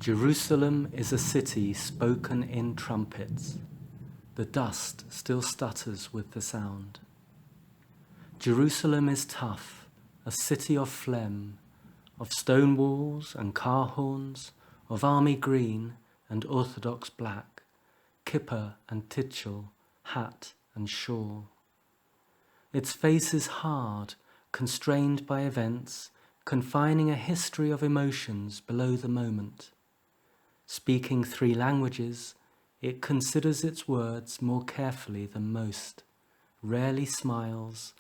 Jerusalem is a city spoken in trumpets. The dust still stutters with the sound. Jerusalem is tough, a city of phlegm, of stone walls and car horns, of army green and orthodox black, kippah and titchel, hat and shawl. Its face is hard, constrained by events, confining a history of emotions below the moment. Speaking 3 languages, it considers its words more carefully than most, rarely smiles,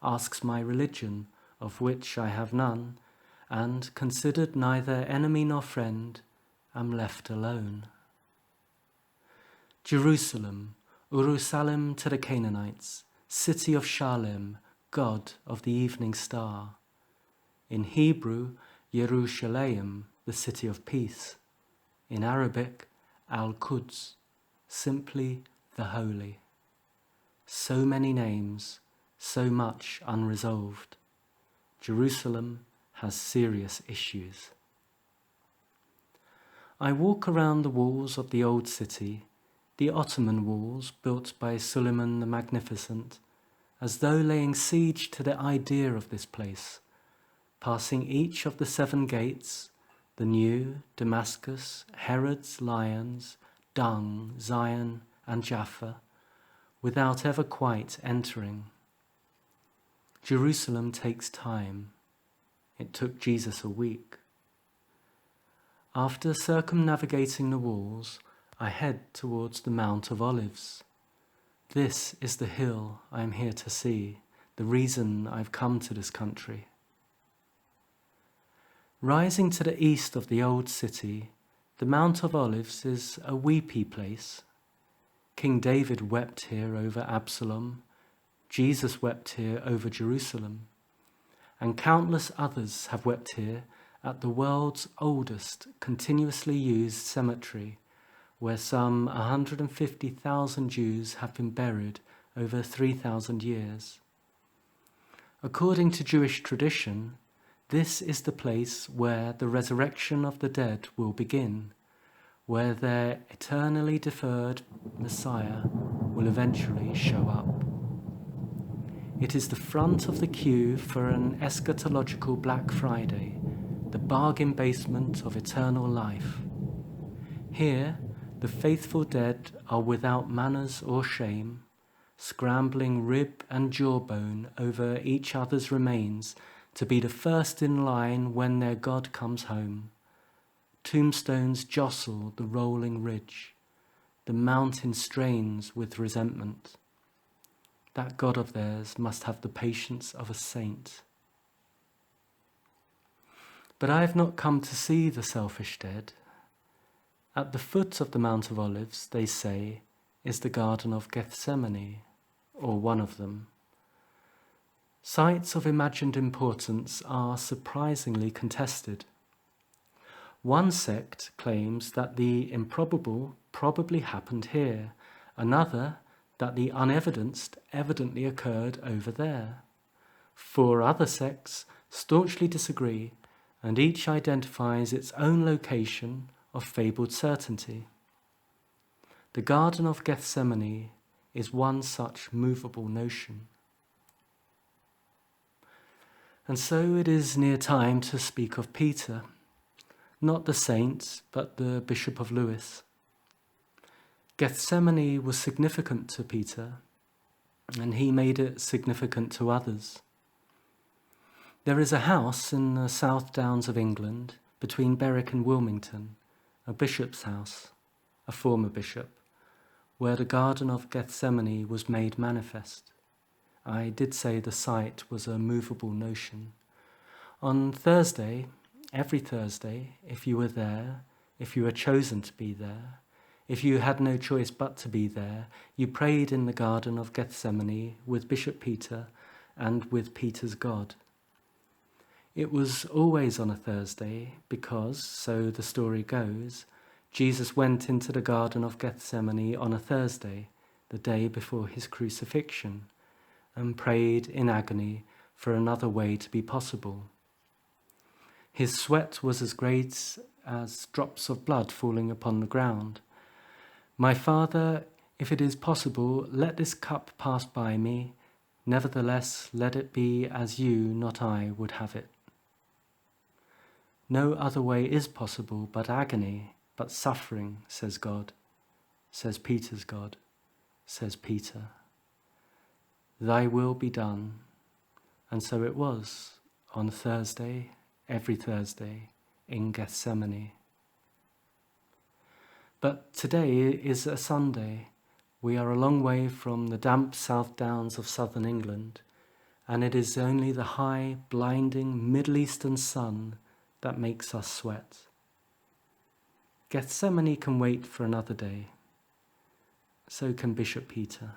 asks my religion, of which I have none, and, considered neither enemy nor friend, am left alone. Jerusalem, Urusalem to the Canaanites, city of Shalem, God of the evening star. In Hebrew, Yerushalayim, the city of peace. In Arabic, Al-Quds, simply the holy. So many names, so much unresolved. Jerusalem has serious issues. I walk around the walls of the old city, the Ottoman walls built by Suleiman the Magnificent, as though laying siege to the idea of this place, passing each of the 7 gates, the New, Damascus, Herod's lions, Dung, Zion, and Jaffa, without ever quite entering. Jerusalem takes time. It took Jesus a week. After circumnavigating the walls, I head towards the Mount of Olives. This is the hill I am here to see, the reason I've come to this country. Rising to the east of the old city, the Mount of Olives is a weepy place. King David wept here over Absalom, Jesus wept here over Jerusalem, and countless others have wept here at the world's oldest continuously used cemetery, where some 150,000 Jews have been buried over 3,000 years. According to Jewish tradition, this is the place where the resurrection of the dead will begin, where their eternally deferred Messiah will eventually show up. It is the front of the queue for an eschatological Black Friday, the bargain basement of eternal life. Here, the faithful dead are without manners or shame, scrambling rib and jawbone over each other's remains to be the first in line when their God comes home. Tombstones jostle the rolling ridge. The mountain strains with resentment. That God of theirs must have the patience of a saint. But I have not come to see the selfish dead. At the foot of the Mount of Olives, they say, is the Garden of Gethsemane, or one of them. Sites of imagined importance are surprisingly contested. One sect claims that the improbable probably happened here, another that the unevidenced evidently occurred over there. 4 other sects staunchly disagree, and each identifies its own location of fabled certainty. The Garden of Gethsemane is one such movable notion. And so it is near time to speak of Peter, not the saint, but the Bishop of Lewes. Gethsemane was significant to Peter, and he made it significant to others. There is a house in the South Downs of England, between Berwick and Wilmington, a bishop's house, a former bishop, where the Garden of Gethsemane was made manifest. I did say the site was a movable notion. On Thursday, every Thursday, if you were there, if you were chosen to be there, if you had no choice but to be there, you prayed in the Garden of Gethsemane with Bishop Peter and with Peter's God. It was always on a Thursday because, so the story goes, Jesus went into the Garden of Gethsemane on a Thursday, the day before his crucifixion, and prayed in agony for another way to be possible. His sweat was as great as drops of blood falling upon the ground. My Father, if it is possible, let this cup pass by me. Nevertheless, let it be as you, not I, would have it. No other way is possible but agony, but suffering, says God, says Peter's God, says Peter. Thy will be done. And so it was on Thursday, every Thursday, in Gethsemane. But today is a Sunday. We are a long way from the damp South Downs of southern England, and it is only the high, blinding Middle Eastern sun that makes us sweat. Gethsemane can wait for another day. So can Bishop Peter.